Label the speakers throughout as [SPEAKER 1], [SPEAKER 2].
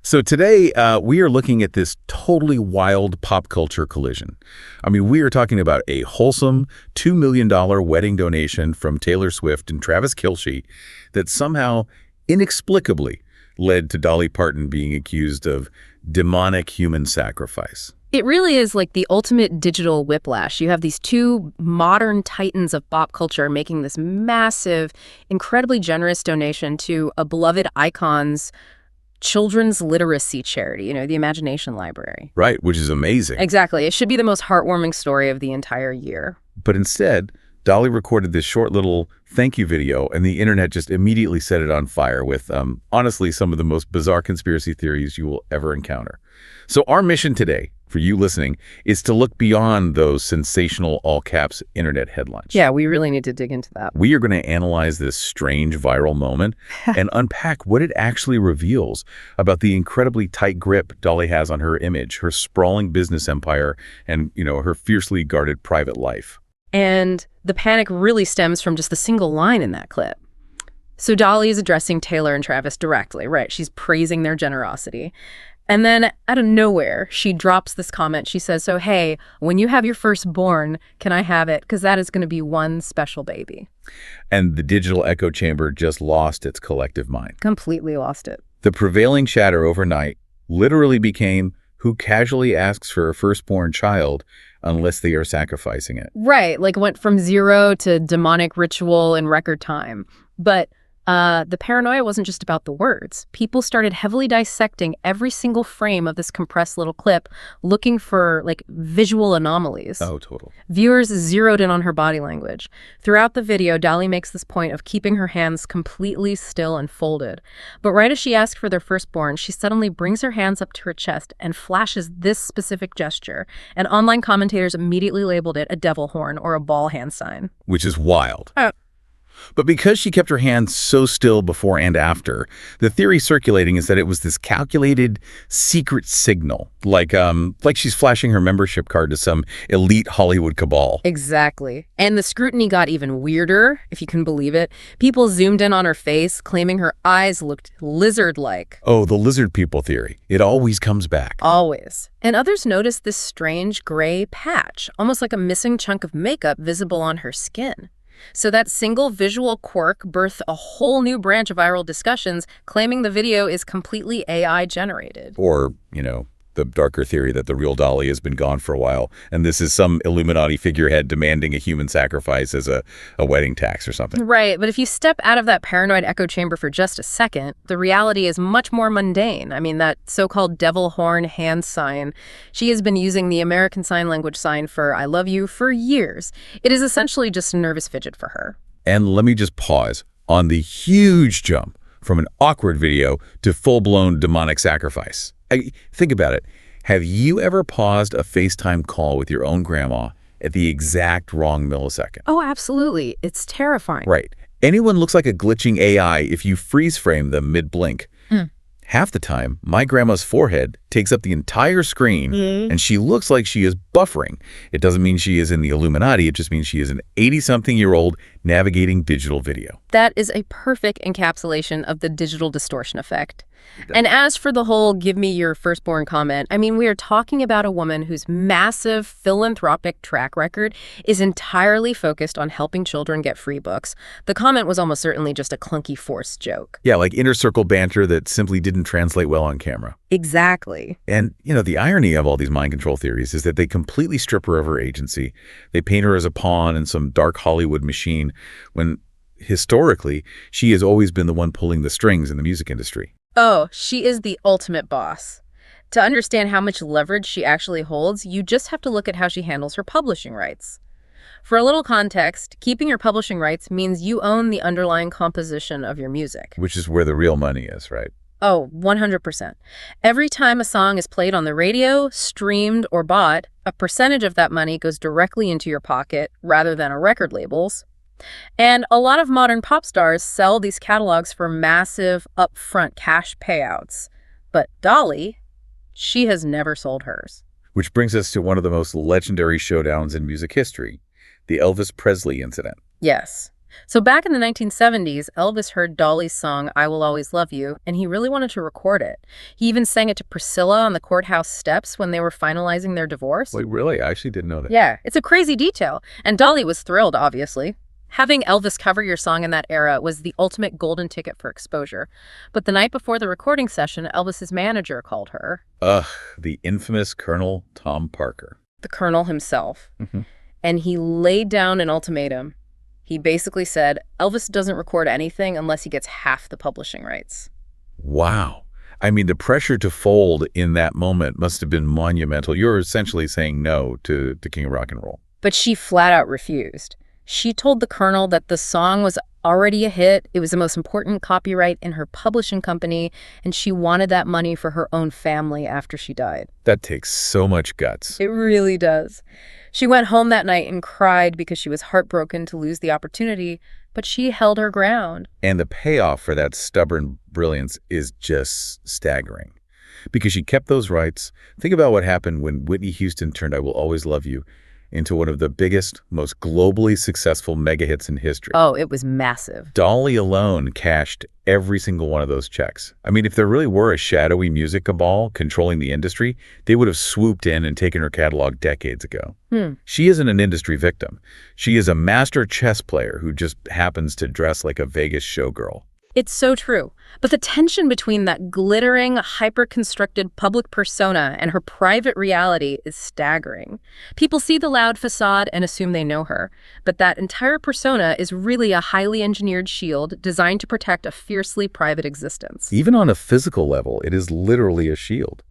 [SPEAKER 1] So today, we are looking at this totally wild pop culture collision. I mean, we are talking about a wholesome $2 million wedding donation from Taylor Swift and Travis Kelce that somehow, inexplicably, led to Dolly Parton being accused of demonic human sacrifice.
[SPEAKER 2] It really is like the ultimate digital whiplash. You have these two modern titans of pop culture making this massive, incredibly generous donation to a beloved icon's children's literacy charity, the Imagination Library.
[SPEAKER 1] Right, which is amazing.
[SPEAKER 2] Exactly. It should be the most heartwarming story of the entire year.
[SPEAKER 1] But instead, Dolly recorded this short little thank you video, and the internet just immediately set it on fire with, honestly, some of the most bizarre conspiracy theories you will ever encounter. So our mission today, for you listening, is to look beyond those sensational all-caps internet headlines.
[SPEAKER 2] Yeah, we really need to dig into that.
[SPEAKER 1] We are going to analyze this strange viral moment and unpack what it actually reveals about the incredibly tight grip Dolly has on her image, her sprawling business empire, and, her fiercely guarded private life.
[SPEAKER 2] And the panic really stems from just the single line in that clip. So Dolly is addressing Taylor and Travis directly, right? She's praising their generosity. And then out of nowhere, she drops this comment. She says, so, hey, when you have your firstborn, can I have it? Because that is going to be one special baby.
[SPEAKER 1] And the digital echo chamber just lost its collective mind.
[SPEAKER 2] Completely lost it.
[SPEAKER 1] The prevailing chatter overnight literally became, who casually asks for a firstborn child unless they are sacrificing it?
[SPEAKER 2] Right, like went from zero to demonic ritual in record time. But the paranoia wasn't just about the words. People started heavily dissecting every single frame of this compressed little clip, looking for, visual anomalies.
[SPEAKER 1] Oh, total.
[SPEAKER 2] Viewers zeroed in on her body language. Throughout the video, Dolly makes this point of keeping her hands completely still and folded. But right as she asked for their firstborn, she suddenly brings her hands up to her chest and flashes this specific gesture. And online commentators immediately labeled it a devil horn or a ball hand sign.
[SPEAKER 1] Which is wild. But because she kept her hands so still before and after, the theory circulating is that it was this calculated secret signal, like she's flashing her membership card to some elite Hollywood cabal.
[SPEAKER 2] Exactly. And the scrutiny got even weirder, if you can believe it. People zoomed in on her face, claiming her eyes looked lizard-like.
[SPEAKER 1] Oh, the lizard people theory. It always comes back.
[SPEAKER 2] Always. And others noticed this strange gray patch, almost like a missing chunk of makeup visible on her skin. So that single visual quirk birthed a whole new branch of viral discussions claiming the video is completely AI generated.
[SPEAKER 1] Or, the darker theory that the real Dolly has been gone for a while, and this is some Illuminati figurehead demanding a human sacrifice as a wedding tax or something.
[SPEAKER 2] Right, but if you step out of that paranoid echo chamber for just a second, the reality is much more mundane. I mean, that so-called devil horn hand sign, she has been using the American Sign Language sign for I love you for years. It is essentially just a nervous fidget for her.
[SPEAKER 1] And let me just pause on the huge jump from an awkward video to full-blown demonic sacrifice. Think about it. Have you ever paused a FaceTime call with your own grandma at the exact wrong millisecond?
[SPEAKER 2] Oh, absolutely. It's terrifying.
[SPEAKER 1] Right. Anyone looks like a glitching AI if you freeze frame them mid-blink. Half the time, my grandma's forehead takes up the entire screen, and she looks like she is buffering. It doesn't mean she is in the Illuminati. It just means she is an 80-something-year-old navigating digital video.
[SPEAKER 2] That is a perfect encapsulation of the digital distortion effect. And as for the whole give me your firstborn comment, I mean, we are talking about a woman whose massive philanthropic track record is entirely focused on helping children get free books. The comment was almost certainly just a clunky forced joke.
[SPEAKER 1] Yeah, like inner circle banter that simply didn't translate well on camera.
[SPEAKER 2] Exactly.
[SPEAKER 1] And, the irony of all these mind control theories is that they completely strip her of her agency. They paint her as a pawn in some dark Hollywood machine when, historically, she has always been the one pulling the strings in the music industry.
[SPEAKER 2] Oh, she is the ultimate boss. To understand how much leverage she actually holds, you just have to look at how she handles her publishing rights. For a little context, keeping your publishing rights means you own the underlying composition of your music.
[SPEAKER 1] Which is where the real money is, right?
[SPEAKER 2] Oh, 100%. Every time a song is played on the radio, streamed, or bought, a percentage of that money goes directly into your pocket rather than a record label's. And a lot of modern pop stars sell these catalogs for massive upfront cash payouts. But Dolly, she has never sold hers.
[SPEAKER 1] Which brings us to one of the most legendary showdowns in music history, the Elvis Presley incident.
[SPEAKER 2] Yes. So back in the 1970s, Elvis heard Dolly's song, I Will Always Love You, and he really wanted to record it. He even sang it to Priscilla on the courthouse steps when they were finalizing their divorce.
[SPEAKER 1] Wait, really? I actually didn't know that.
[SPEAKER 2] Yeah, it's a crazy detail. And Dolly was thrilled, obviously. Having Elvis cover your song in that era was the ultimate golden ticket for exposure. But the night before the recording session, Elvis's manager called her.
[SPEAKER 1] Ugh, the infamous Colonel Tom Parker.
[SPEAKER 2] The Colonel himself.
[SPEAKER 1] Mm-hmm.
[SPEAKER 2] And he laid down an ultimatum. He basically said, Elvis doesn't record anything unless he gets half the publishing rights.
[SPEAKER 1] Wow. I mean, the pressure to fold in that moment must have been monumental. You're essentially saying no to King of Rock and Roll.
[SPEAKER 2] But she flat out refused. She told the Colonel that the song was already a hit, it was the most important copyright in her publishing company, and she wanted that money for her own family after she died.
[SPEAKER 1] That takes so much guts.
[SPEAKER 2] It really does. She went home that night and cried because she was heartbroken to lose the opportunity, but she held her ground.
[SPEAKER 1] And the payoff for that stubborn brilliance is just staggering. Because she kept those rights. Think about what happened when Whitney Houston turned I Will Always Love You into one of the biggest, most globally successful mega hits in history.
[SPEAKER 2] Oh, it was massive.
[SPEAKER 1] Dolly alone cashed every single one of those checks. I mean, if there really were a shadowy music cabal controlling the industry, they would have swooped in and taken her catalog decades ago. She isn't an industry victim. She is a master chess player who just happens to dress like a Vegas showgirl.
[SPEAKER 2] It's so true. But the tension between that glittering, hyper-constructed public persona and her private reality is staggering. People see the loud facade and assume they know her, but that entire persona is really a highly engineered shield designed to protect a fiercely private existence.
[SPEAKER 1] Even on a physical level, it is literally a shield.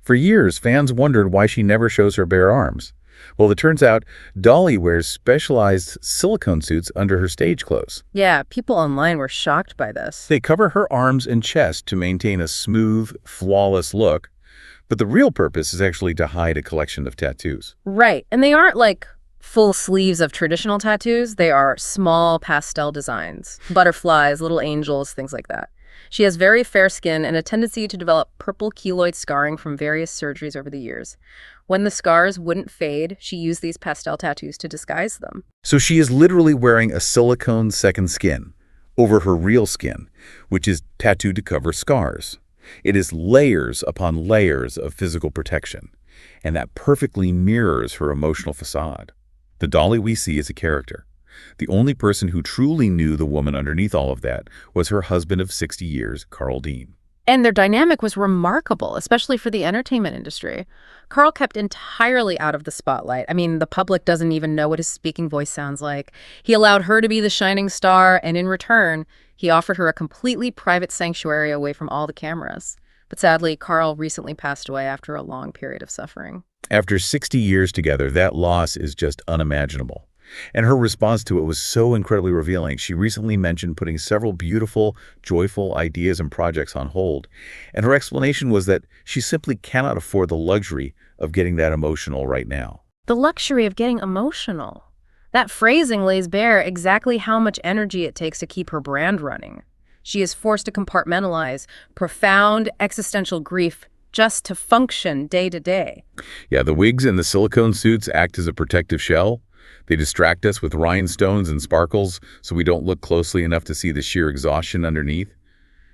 [SPEAKER 1] For years, fans wondered why she never shows her bare arms. Well, it turns out Dolly wears specialized silicone suits under her stage clothes.
[SPEAKER 2] Yeah, people online were shocked by this.
[SPEAKER 1] They cover her arms and chest to maintain a smooth, flawless look, but the real purpose is actually to hide a collection of tattoos.
[SPEAKER 2] Right, and they aren't like full sleeves of traditional tattoos. They are small pastel designs, butterflies, little angels, things like that. She has very fair skin and a tendency to develop purple keloid scarring from various surgeries over the years. When the scars wouldn't fade, she used these pastel tattoos to disguise them.
[SPEAKER 1] So she is literally wearing a silicone second skin over her real skin, which is tattooed to cover scars. It is layers upon layers of physical protection, and that perfectly mirrors her emotional facade. The Dolly we see is a character. The only person who truly knew the woman underneath all of that was her husband of 60 years, Carl Dean.
[SPEAKER 2] And their dynamic was remarkable, especially for the entertainment industry. Carl kept entirely out of the spotlight. I mean, the public doesn't even know what his speaking voice sounds like. He allowed her to be the shining star, and in return, he offered her a completely private sanctuary away from all the cameras. But sadly, Carl recently passed away after a long period of suffering.
[SPEAKER 1] After 60 years together, that loss is just unimaginable. And her response to it was so incredibly revealing. She recently mentioned putting several beautiful, joyful ideas and projects on hold. And her explanation was that she simply cannot afford the luxury of getting that emotional right now.
[SPEAKER 2] The luxury of getting emotional. That phrasing lays bare exactly how much energy it takes to keep her brand running. She is forced to compartmentalize profound existential grief just to function day to day.
[SPEAKER 1] Yeah, the wigs and the silicone suits act as a protective shell. They distract us with rhinestones and sparkles so we don't look closely enough to see the sheer exhaustion underneath.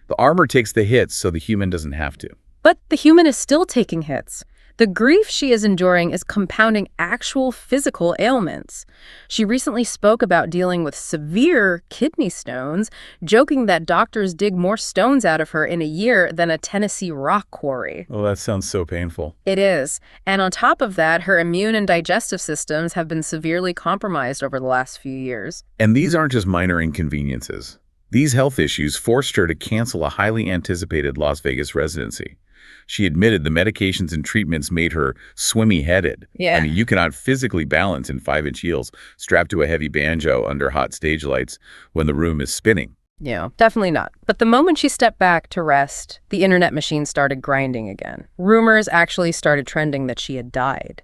[SPEAKER 1] The armor takes the hits so the human doesn't have to.
[SPEAKER 2] But the human is still taking hits. The grief she is enduring is compounding actual physical ailments. She recently spoke about dealing with severe kidney stones, joking that doctors dig more stones out of her in a year than a Tennessee rock quarry.
[SPEAKER 1] Oh, that sounds so painful.
[SPEAKER 2] It is. And on top of that, her immune and digestive systems have been severely compromised over the last few years.
[SPEAKER 1] And these aren't just minor inconveniences. These health issues forced her to cancel a highly anticipated Las Vegas residency. She admitted the medications and treatments made her swimmy-headed.
[SPEAKER 2] Yeah.
[SPEAKER 1] I mean, you cannot physically balance in 5-inch heels strapped to a heavy banjo under hot stage lights when the room is spinning.
[SPEAKER 2] Yeah, definitely not. But the moment she stepped back to rest, the internet machine started grinding again. Rumors actually started trending that she had died.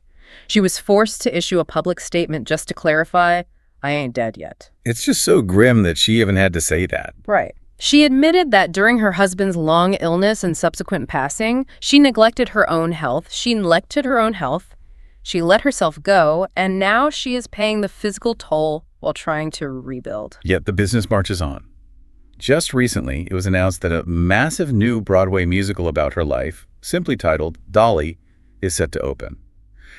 [SPEAKER 2] She was forced to issue a public statement just to clarify, I ain't dead yet.
[SPEAKER 1] It's just so grim that she even had to say that.
[SPEAKER 2] Right. She admitted that during her husband's long illness and subsequent passing, she neglected her own health. She let herself go, and now she is paying the physical toll while trying to rebuild.
[SPEAKER 1] Yet the business marches on. Just recently, it was announced that a massive new Broadway musical about her life, simply titled Dolly, is set to open.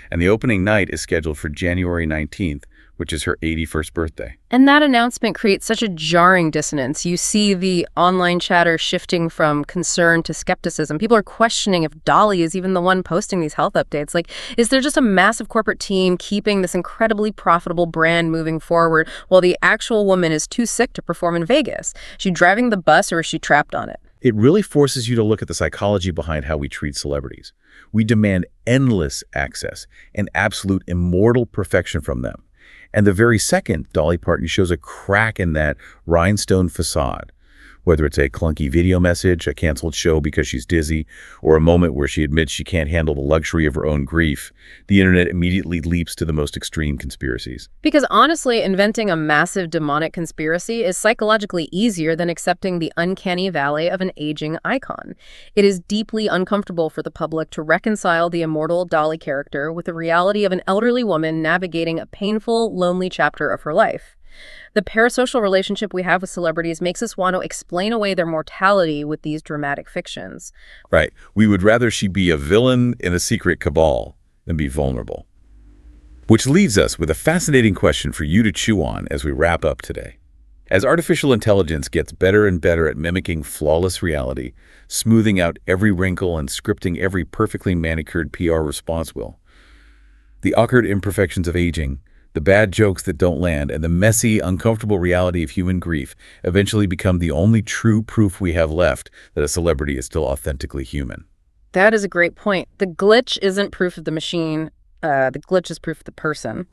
[SPEAKER 1] And the opening night is scheduled for January 19th, which is her 81st birthday.
[SPEAKER 2] And that announcement creates such a jarring dissonance. You see the online chatter shifting from concern to skepticism. People are questioning if Dolly is even the one posting these health updates. Like, is there just a massive corporate team keeping this incredibly profitable brand moving forward while the actual woman is too sick to perform in Vegas? Is she driving the bus or is she trapped on it?
[SPEAKER 1] It really forces you to look at the psychology behind how we treat celebrities. We demand endless access and absolute immortal perfection from them. And the very second Dolly Parton shows a crack in that rhinestone facade, whether it's a clunky video message, a canceled show because she's dizzy, or a moment where she admits she can't handle the luxury of her own grief, the internet immediately leaps to the most extreme conspiracies.
[SPEAKER 2] Because honestly, inventing a massive demonic conspiracy is psychologically easier than accepting the uncanny valley of an aging icon. It is deeply uncomfortable for the public to reconcile the immortal Dolly character with the reality of an elderly woman navigating a painful, lonely chapter of her life. The parasocial relationship we have with celebrities makes us want to explain away their mortality with these dramatic fictions.
[SPEAKER 1] Right. We would rather she be a villain in a secret cabal than be vulnerable. Which leaves us with a fascinating question for you to chew on as we wrap up today. As artificial intelligence gets better and better at mimicking flawless reality, smoothing out every wrinkle and scripting every perfectly manicured PR response will, the awkward imperfections of aging, the bad jokes that don't land, and the messy, uncomfortable reality of human grief eventually become the only true proof we have left that a celebrity is still authentically human.
[SPEAKER 2] That is a great point. The glitch isn't proof of the machine. The glitch is proof of the person.